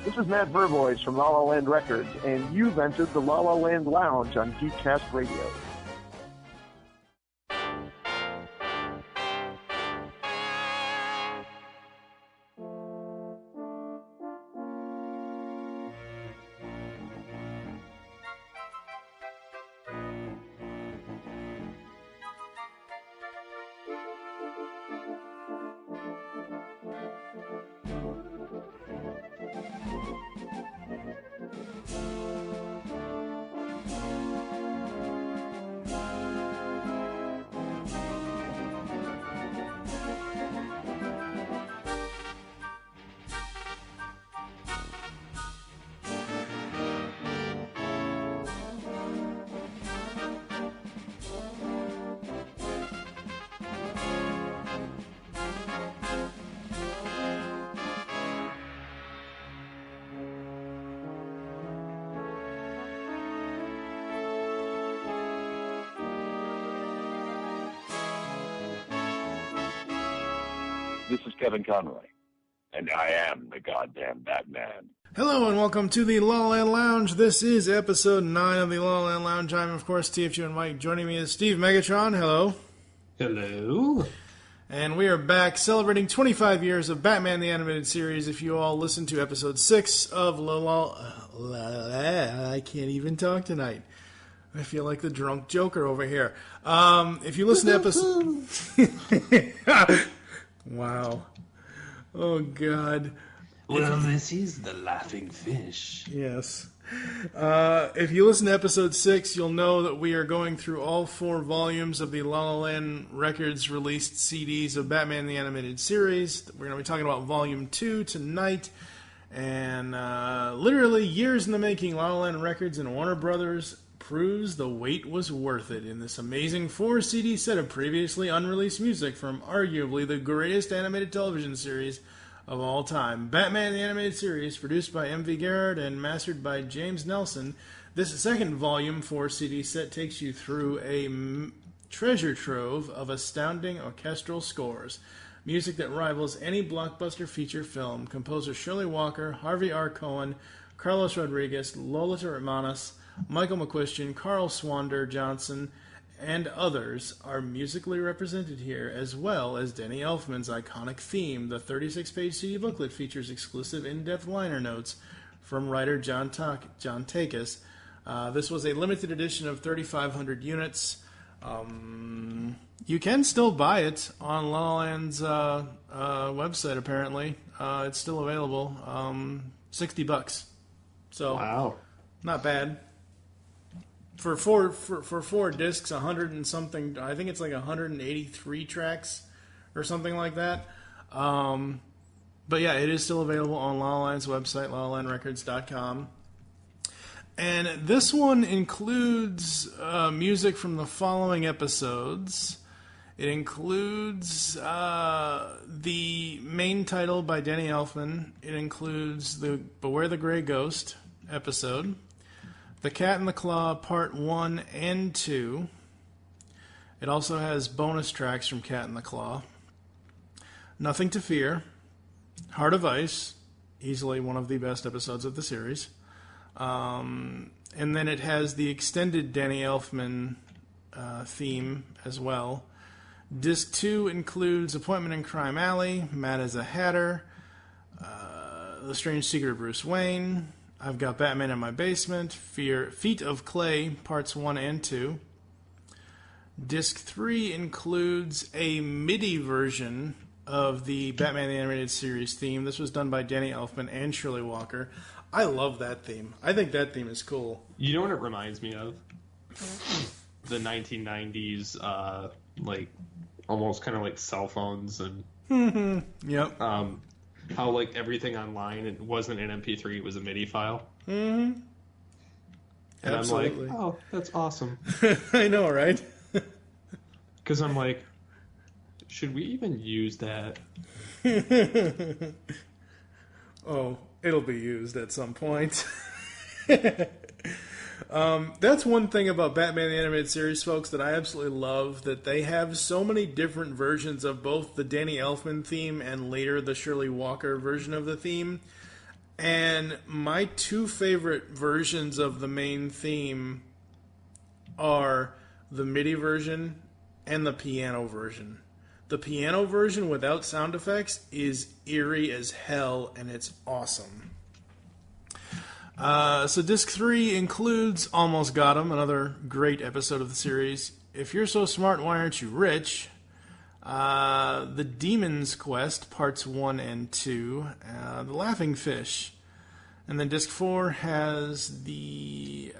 This is Matt Vervoice from La La Land Records, and you've entered the La La Land Lounge on Geekcast Radio. This is Kevin Conroy, and I am the goddamn Batman. Hello and welcome to the La La Land Lounge. This is episode 9 of the La La Land Lounge. I'm, of course, TFG and Mike. Joining me is Steve Megatron. Hello. Hello. And we are back celebrating 25 years of Batman the Animated Series. If you all listened to episode 6 of I can't even talk tonight. I feel like the drunk Joker over here. If you listen to episode... Wow. Oh, God. Well, this is the laughing fish. Yes. If you listen to episode 6, you'll know that we are going through all 4 volumes of the La La Land Records released CDs of Batman the Animated Series. We're going to be talking about volume 2 tonight. And literally years in the making, La La Land Records and Warner Brothers proves the wait was worth it in this amazing 4-CD set of previously unreleased music from arguably the greatest animated television series of all time. Batman the Animated Series, produced by M.V. Garrett and mastered by James Nelson. This second volume 4-CD set takes you through a treasure trove of astounding orchestral scores. Music that rivals any blockbuster feature film. Composer Shirley Walker, Harvey R. Cohen, Carlos Rodriguez, Lolita Hermanos, Michael McCuistion, Carl Swander Johnson, and others are musically represented here, as well as Danny Elfman's iconic theme. The 36-page CD booklet features exclusive in-depth liner notes from writer John Takis. This was a limited edition of 3,500 units. You can still buy it on La La Land's website, apparently. It's still available. $60. So, wow. Not bad. For four discs, 100 and something, I think it's like 183 tracks or something like that. But yeah, it is still available on La La Land's website, lalalandrecords.com. And this one includes music from the following episodes. It includes the main title by Danny Elfman. It includes the Beware the Grey Ghost episode. The Cat and the Claw Part 1 and 2. It also has bonus tracks from Cat and the Claw. Nothing to Fear. Heart of Ice. Easily one of the best episodes of the series. And then it has the extended Danny Elfman theme as well. Disc 2 includes Appointment in Crime Alley, Mad as a Hatter, The Strange Secret of Bruce Wayne, I've Got Batman in My Basement, Feet of Clay, Parts 1 and 2. Disc 3 includes a MIDI version of the Batman the Animated Series theme. This was done by Danny Elfman and Shirley Walker. I love that theme. I think that theme is cool. You know what it reminds me of? The 1990s, like, almost kind of like cell phones and... Yep. How, like, everything online, it wasn't an MP3, it was a MIDI file. Mm-hmm. And Absolutely. I'm like, oh, that's awesome. I know, right? Because I'm like, should we even use that? Oh, it'll be used at some point. That's one thing about Batman the Animated Series, folks, that I absolutely love, that they have so many different versions of both the Danny Elfman theme and later the Shirley Walker version of the theme. And my two favorite versions of the main theme are the MIDI version and the piano version. The piano version without sound effects is eerie as hell, and it's awesome. So disc 3 includes Almost Got 'Em, another great episode of the series. If You're So Smart, Why Aren't You Rich? The Demon's Quest, parts 1 and 2. The Laughing Fish. And then disc 4 has the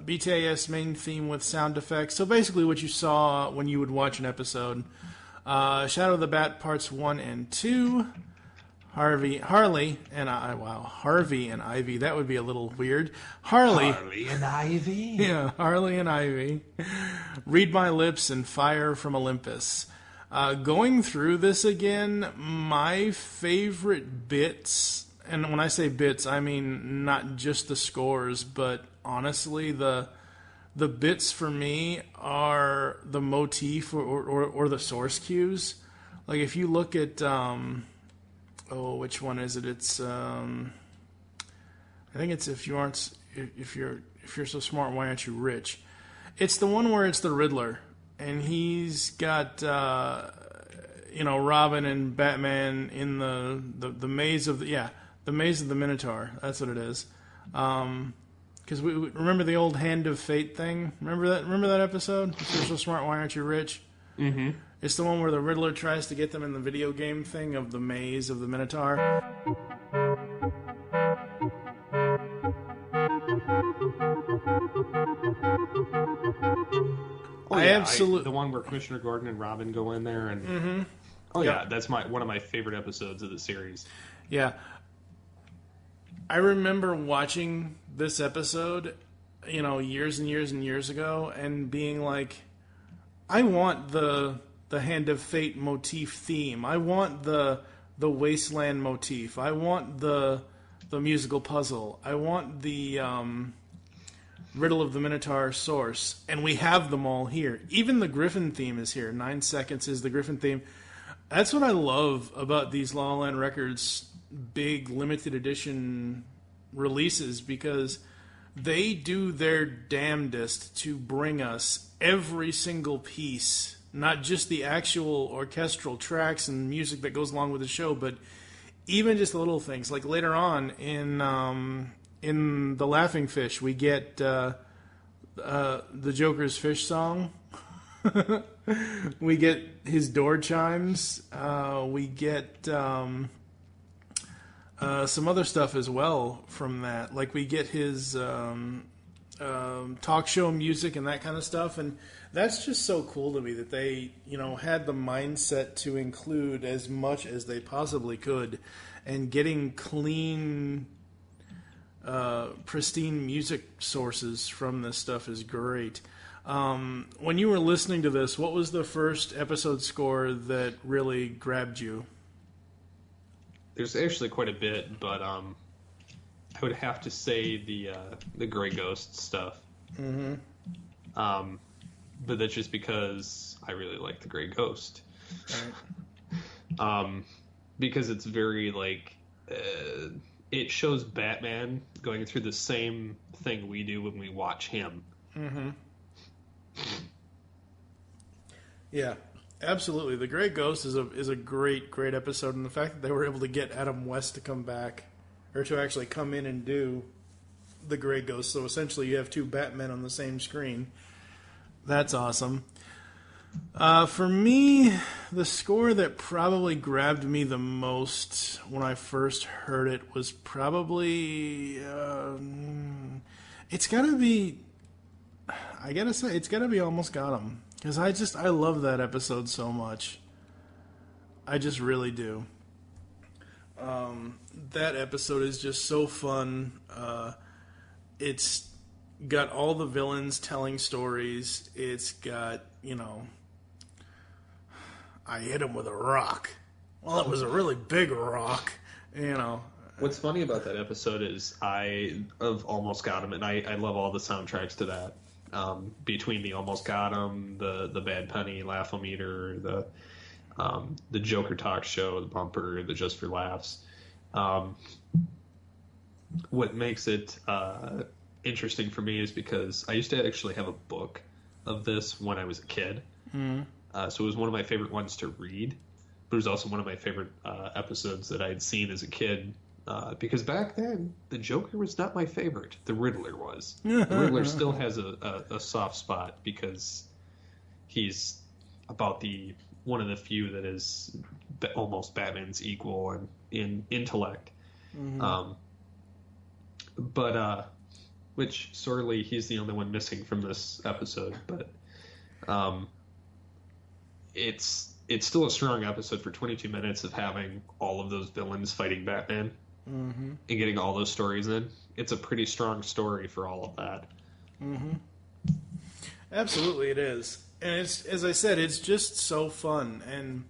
BTAS main theme with sound effects. So basically what you saw when you would watch an episode. Shadow of the Bat, parts 1 and 2. Harvey and Ivy. That would be a little weird. Harley and Ivy. Yeah, Harley and Ivy. Read My Lips and Fire from Olympus. Going through this again, my favorite bits, and when I say bits, I mean not just the scores, but honestly, the bits for me are the motif or the source cues. Like if you look at which one is it? It's I think it's if you're so smart, why aren't you rich? It's the one where it's the Riddler, and he's got Robin and Batman in the maze of the maze of the Minotaur. That's what it is. Because we remember the old Hand of Fate thing. Remember that episode? If you're so smart, why aren't you rich? Mm-hmm. It's the one where the Riddler tries to get them in the video game thing of the maze of the Minotaur. The one where Commissioner Gordon and Robin go in there and. Mm-hmm. Oh yeah, that's one of my favorite episodes of the series. Yeah. I remember watching this episode, years and years and years ago, and being like, I want the Hand of Fate motif theme. I want the Wasteland motif. I want the musical puzzle. I want the Riddle of the Minotaur source. And we have them all here. Even the Griffin theme is here. 9 Seconds is the Griffin theme. That's what I love about these La La Land Records big limited edition releases, because they do their damnedest to bring us every single piece, not just the actual orchestral tracks and music that goes along with the show, but even just the little things. Like later on in The Laughing Fish, we get the Joker's Fish song. We get his door chimes. We get some other stuff as well from that. Like we get his talk show music and that kind of stuff. And that's just so cool to me that they, had the mindset to include as much as they possibly could. And getting clean, pristine music sources from this stuff is great. When you were listening to this, what was the first episode score that really grabbed you? There's actually quite a bit, but I would have to say the Grey Ghost stuff. Mm-hmm. But that's just because I really like the Grey Ghost. Right. Because it's very it shows Batman going through the same thing we do when we watch him. Mm-hmm. Yeah, absolutely. The Grey Ghost is a great episode, and the fact that they were able to get Adam West to come back, or to actually come in and do the Grey Ghost, so essentially you have two Batmen on the same screen. That's awesome. For me, the score that probably grabbed me the most when I first heard it was probably it's gotta be Almost Got 'Em, because I love that episode so much. I just really do. That episode is just so fun. It's got all the villains telling stories. It's got, I hit him with a rock. Well, it was a really big rock, What's funny about that episode is of Almost Got 'Em, and I love all the soundtracks to that. Between the Almost Got 'Em, the Bad Penny, Laugh-O-Meter, the Joker Talk Show, the Bumper, the Just for Laughs. what makes it interesting for me is because I used to actually have a book of this when I was a kid. So it was one of my favorite ones to read, but it was also one of my favorite episodes that I had seen as a kid. Because back then, the Joker was not my favorite. The Riddler was. The Riddler still has a soft spot because he's about one of the few that is almost Batman's equal in intellect. But which sorely he's the only one missing from this episode. But it's still a strong episode for 22 minutes of having all of those villains fighting Batman. And getting all those stories in. It's a pretty strong story for all of that. Absolutely it is. And it's, as I said, it's just so fun. And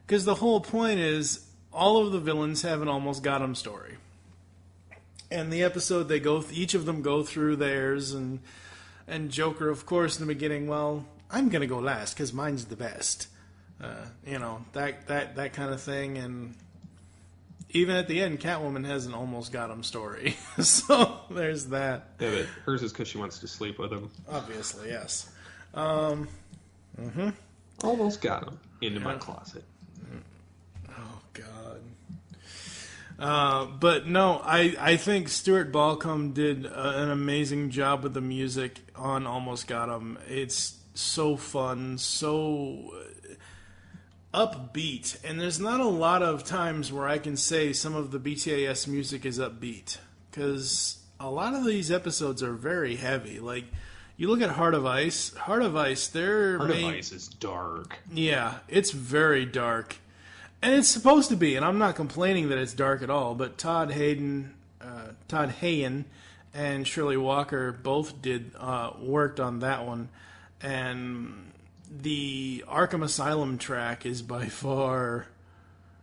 because the whole point is all of the villains have an almost got 'em story. And the episode, each of them go through theirs, and Joker, of course, in the beginning, well, I'm going to go last because mine's the best. That kind of thing. And even at the end, Catwoman has an almost got 'em story. So there's that. Yeah, but hers is because she wants to sleep with him. Obviously, yes. Almost got him into my closet. Oh, God. But no, I think Stuart Balcom did an amazing job with the music on Almost Got 'Em. It's so fun, so upbeat, and there's not a lot of times where I can say some of the BTAS music is upbeat, because a lot of these episodes are very heavy. Like, you look at Heart of Ice, Heart of Ice is dark. Yeah, it's very dark. And it's supposed to be, and I'm not complaining that it's dark at all, but Todd Hayden and Shirley Walker both worked on that one, and the Arkham Asylum track is by far,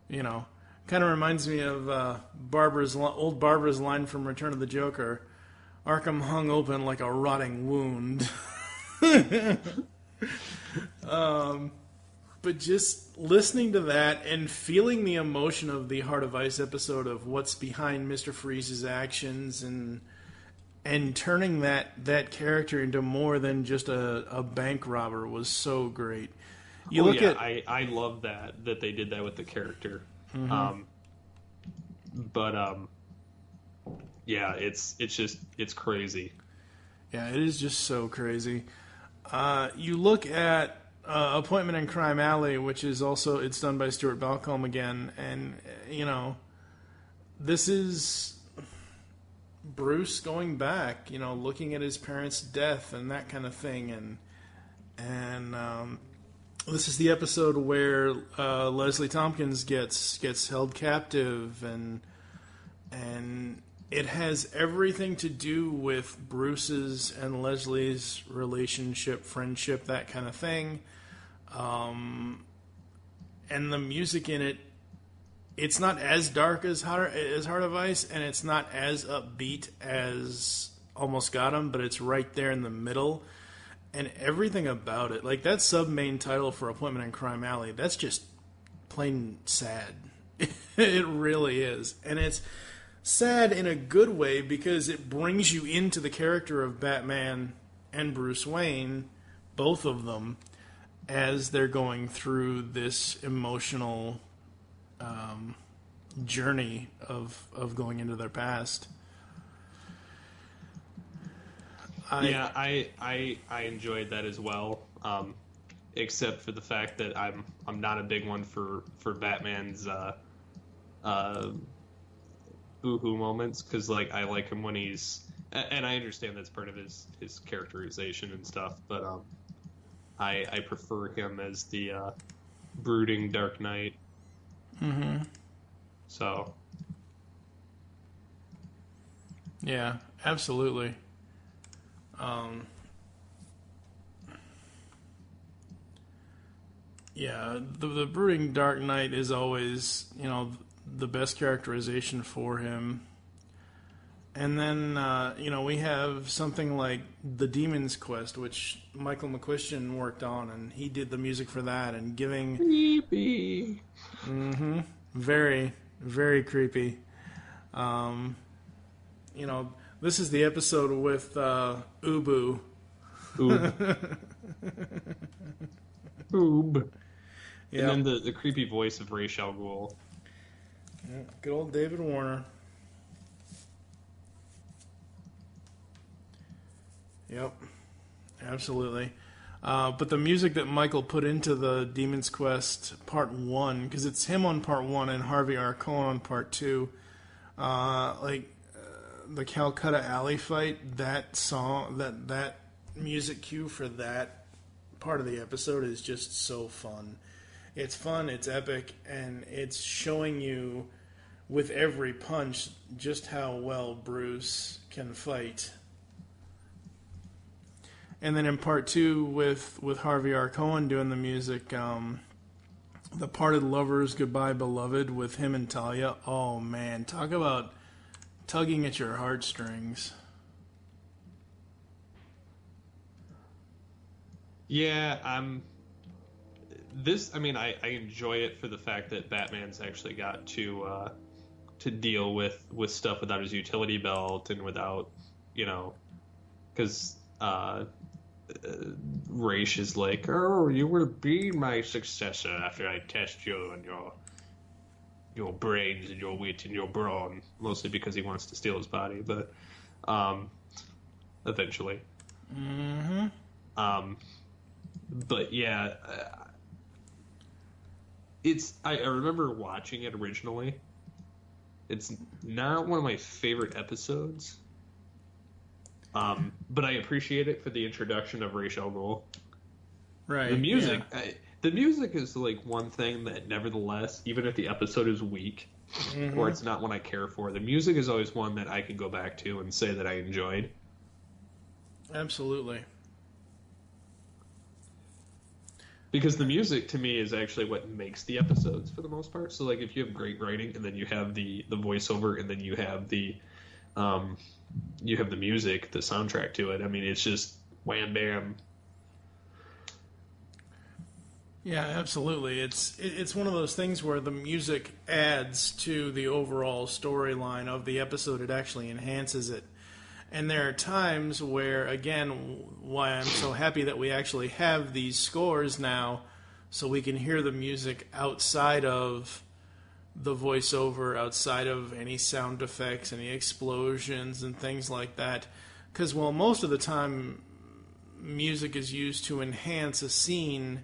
kind of reminds me of old Barbara's line from Return of the Joker. Arkham hung open like a rotting wound. But just listening to that and feeling the emotion of the Heart of Ice episode of what's behind Mr. Freeze's actions and turning that character into more than just a bank robber was so great. I love that they did that with the character. Yeah, it's crazy. Yeah, it is just so crazy. You look at Appointment in Crime Alley, which is also, it's done by Stuart Balcom again, and this is Bruce going back, looking at his parents' death and that kind of thing, and this is the episode where Leslie Tompkins gets held captive, and it has everything to do with Bruce's and Leslie's relationship, friendship, that kind of thing. And the music in it, it's not as dark as Heart of Ice, and it's not as upbeat as Almost Got 'Em, but it's right there in the middle. And everything about it, like that sub-main title for Appointment in Crime Alley, that's just plain sad. It really is. And it's sad in a good way because it brings you into the character of Batman and Bruce Wayne, both of them, as they're going through this emotional journey of going into their past. I enjoyed that as well, except for the fact that I'm not a big one for Batman's boohoo moments, because I like him when he's, and I understand that's part of his characterization and stuff, but I prefer him as the brooding Dark Knight. So yeah, absolutely. Yeah, the brooding Dark Knight is always, the best characterization for him. And then, we have something like The Demon's Quest, which Michael McCuistion worked on, and he did the music for that, and giving... Creepy. Very, very creepy. this is the episode with Ubu. Oob. Oob. Yeah. And then the creepy voice of Ra's al Ghul. Yeah, good old David Warner. Yep, absolutely. But the music that Michael put into the Demon's Quest Part 1, because it's him on Part 1 and Harvey R. Cohen on Part 2, the Calcutta Alley fight, that song, that music cue for that part of the episode is just so fun. It's fun, it's epic, and it's showing you with every punch just how well Bruce can fight. And then in Part 2 with Harvey R. Cohen doing the music, The Parted Lovers, Goodbye Beloved with him and Talia. Oh man, talk about tugging at your heartstrings. Yeah, I enjoy it for the fact that Batman's actually got to deal with stuff without his utility belt and without, because Ra's is like, oh, you will be my successor after I test you and your brains and your wit and your brawn, mostly because he wants to steal his body, but eventually. Mm-hmm. But yeah, I remember watching it originally. It's not one of my favorite episodes. But I appreciate it for the introduction of Ra's al Ghul. Right. The music, the music is like one thing that, nevertheless, even if the episode is weak or it's not one I care for, the music is always one that I can go back to and say that I enjoyed. Absolutely. Because the music, to me, is actually what makes the episodes for the most part. So, like, if you have great writing and then you have the voiceover and then you have the music, the soundtrack to it, I mean, it's just wham bam. Yeah, absolutely. It's one of those things where the music adds to the overall storyline of the episode. It actually enhances it. And there are times where, again, why I'm so happy that we actually have these scores now, so we can hear the music outside of the voiceover, outside of any sound effects, any explosions and things like that. Because while most of the time music is used to enhance a scene,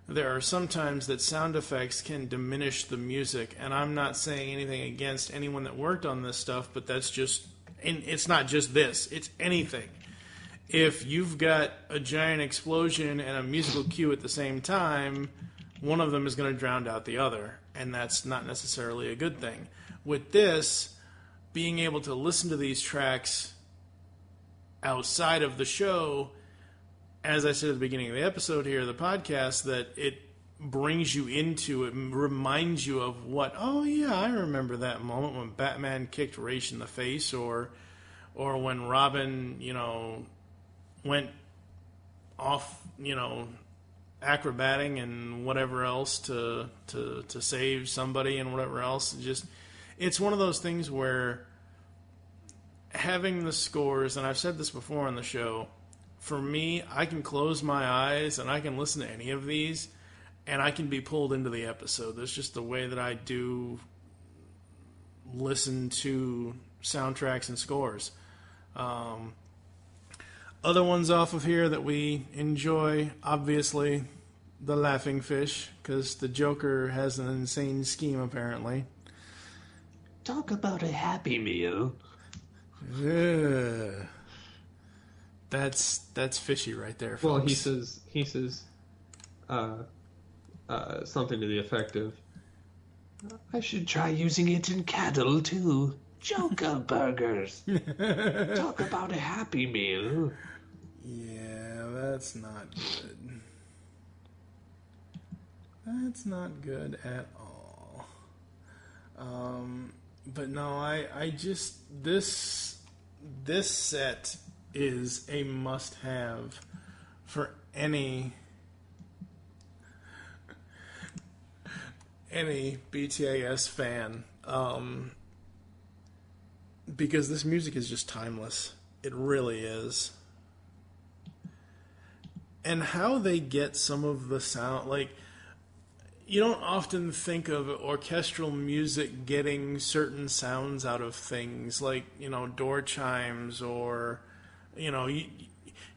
there are some times that sound effects can diminish the music. And I'm not saying anything against anyone that worked on this stuff, but that's just... And it's not just this, it's anything. If you've got a giant explosion and a musical cue at the same time, one of them is going to drown out the other, and that's not necessarily a good thing. With this, being able to listen to these tracks outside of the show, as I said at the beginning of the episode here, the podcast, that it brings you into it, reminds you of what, oh yeah, I remember that moment when Batman kicked Ra's in the face, or when Robin, went off, acrobating and whatever else to save somebody and whatever else. It's one of those things where having the scores, and I've said this before on the show, for me, I can close my eyes and I can listen to any of these and I can be pulled into the episode. That's just the way that I do listen to soundtracks and scores. Other ones off of here that we enjoy, obviously, The Laughing Fish, because the Joker has an insane scheme, apparently. Talk about a Happy Meal. Yeah. That's fishy right there, folks. Well, he says, something to the effect of, I should try using it in cattle, too. Joker burgers. Talk about a Happy Meal. Yeah, that's not good. That's not good at all. But no, I just, this set is a must-have for any BTAS fan. because this music is just timeless. It really is. And how they get some of the sound, like, you don't often think of orchestral music getting certain sounds out of things, like, door chimes, or, you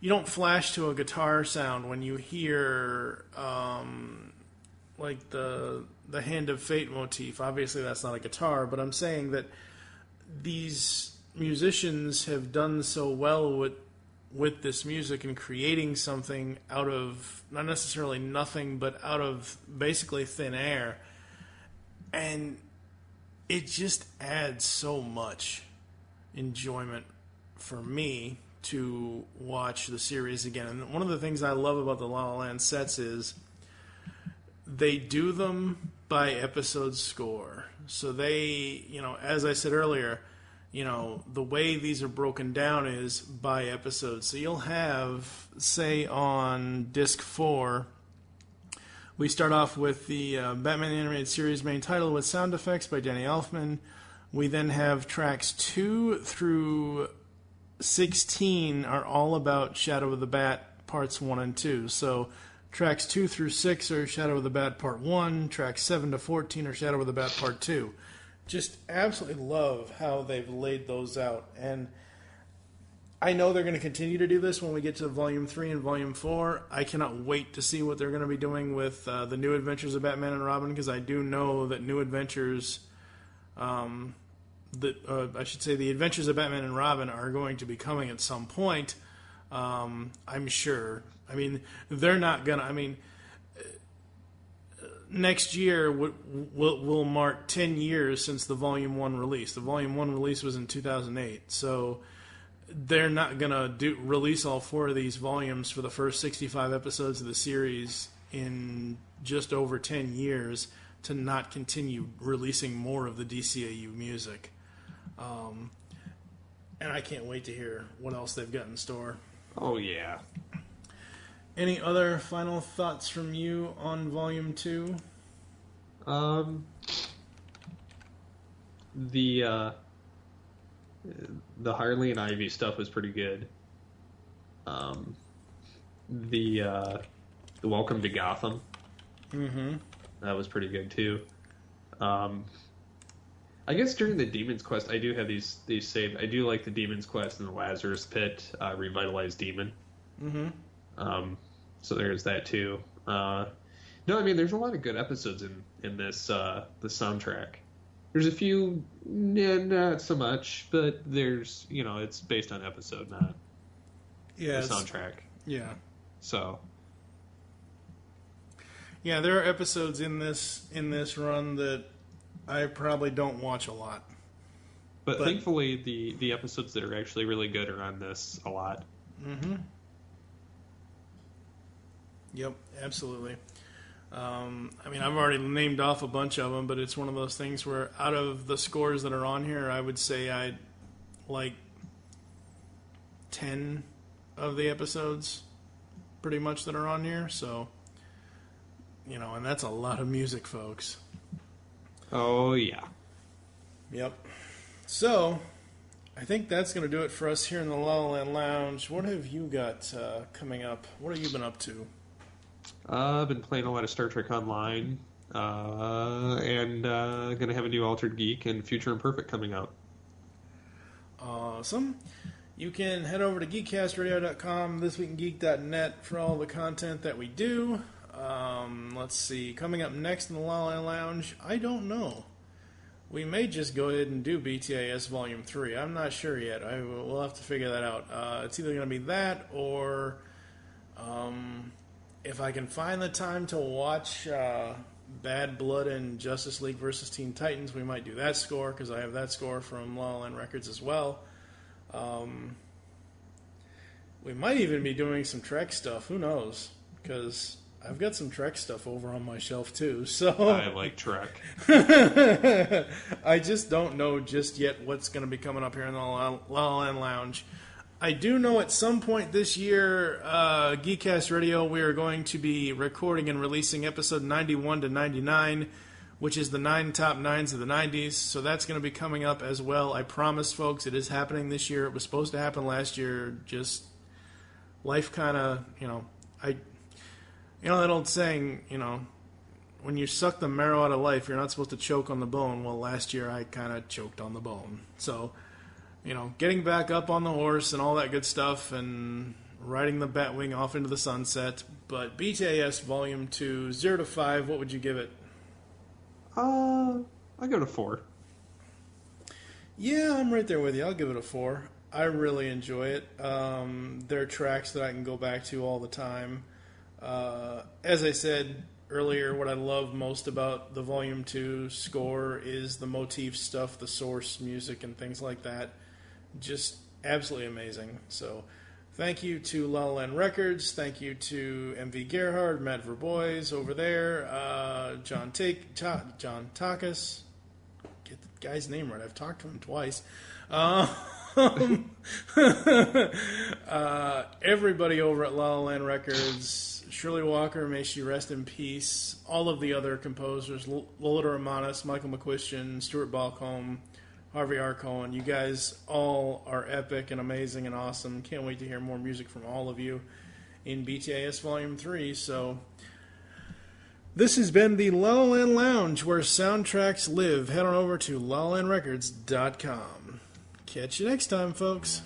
don't flash to a guitar sound when you hear, like, the Hand of Fate motif. Obviously, that's not a guitar, but I'm saying that these musicians have done so well with this music and creating something out of not necessarily nothing, but out of basically thin air. And it just adds so much enjoyment for me to watch the series again. And one of the things I love about the La La Land sets is they do them by episode score. So they, as I said earlier, the way these are broken down is by episode. So you'll have, say, on disc 4, we start off with the Batman Animated Series main title with sound effects by Danny Elfman. We then have tracks 2 through 16 are all about Shadow of the Bat parts 1 and 2. So tracks 2 through 6 are Shadow of the Bat part 1. Tracks 7 to 14 are Shadow of the Bat part 2. Just absolutely love how they've laid those out. And I know they're going to continue to do this when we get to Volume 3 and Volume 4. I cannot wait to see what they're going to be doing with the New Adventures of Batman and Robin, because I do know that New Adventures, I should say the Adventures of Batman and Robin are going to be coming at some point. I'm sure. I mean, they're not going to... next year will mark 10 years since the Volume 1 release. The Volume 1 release was in 2008. So they're not going to release all 4 of these volumes for the first 65 episodes of the series in just over 10 years to not continue releasing more of the DCAU music. And I can't wait to hear what else they've got in store. Oh, yeah. Any other final thoughts from you on Volume 2? The Harley and Ivy stuff was pretty good. The Welcome to Gotham. Mm-hmm. That was pretty good too. I guess during the Demon's Quest, I do have these saved. I do like the Demon's Quest and the Lazarus Pit, Revitalized Demon. Mm-hmm. So there's that too. No, I mean, there's a lot of good episodes in this the soundtrack. There's a few, not so much, but there's, it's based on episode, not the soundtrack. Yeah. So. Yeah, there are episodes in this run that I probably don't watch a lot. But thankfully, the episodes that are actually really good are on this a lot. Mm-hmm. Yep, absolutely. I've already named off a bunch of them, but it's one of those things where out of the scores that are on here, I would say I like 10 of the episodes pretty much that are on here. So, and that's a lot of music, folks. Oh, yeah. Yep. So, I think that's going to do it for us here in the La La Land Lounge. What have you got coming up? What have you been up to? I've been playing a lot of Star Trek Online, and going to have a new Altered Geek and Future Imperfect coming out. Awesome. You can head over to geekcastradio.com, thisweekingeek.net for all the content that we do. Let's see. Coming up next in the La La Land Lounge, I don't know. We may just go ahead and do BTAS Volume 3. I'm not sure yet. We'll have to figure that out. It's either going to be that or... if I can find the time to watch Bad Blood and Justice League vs. Teen Titans, we might do that score, because I have that score from La La Land Records as well. We might even be doing some Trek stuff. Who knows? Because I've got some Trek stuff over on my shelf, too. So I like Trek. I just don't know just yet what's going to be coming up here in the La La Land Lounge. I do know at some point this year, Geekcast Radio, we are going to be recording and releasing episode 91 to 99, which is the 9 top 9s of the 90s. So that's going to be coming up as well. I promise, folks, it is happening this year. It was supposed to happen last year. Just life kind of, that old saying, when you suck the marrow out of life, you're not supposed to choke on the bone. Well, last year I kind of choked on the bone. So, getting back up on the horse and all that good stuff and riding the Batwing off into the sunset. But BTAS Volume 2, 0 to 5, what would you give it? I'll give it a 4. Yeah, I'm right there with you. I'll give it a 4. I really enjoy it. There are tracks that I can go back to all the time. As I said earlier, what I love most about the Volume 2 score is the motif stuff, the source music, and things like that. Just absolutely amazing. So, thank you to La La Land Records. Thank you to MV Gerhard, Matt Verbois over there, John Takas. Get the guy's name right. I've talked to him twice. Everybody over at La La Land Records, Shirley Walker, may she rest in peace. All of the other composers, Lolita Romanis, Michael McCuistion, Stuart Balcom, Harvey R. Cohen. You guys all are epic and amazing and awesome. Can't wait to hear more music from all of you in BTAS Volume 3. So, this has been the La La Land Lounge, where soundtracks live. Head on over to lalalandrecords.com. Catch you next time, folks.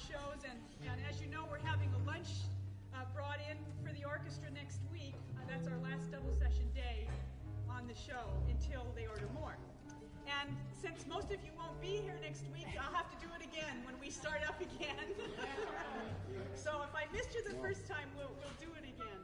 Shows, and as you know, we're having a lunch brought in for the orchestra next week. That's our last double session day on the show until they order more. And since most of you won't be here next week, I'll have to do it again when we start up again. So if I missed you the first time, we'll do it again.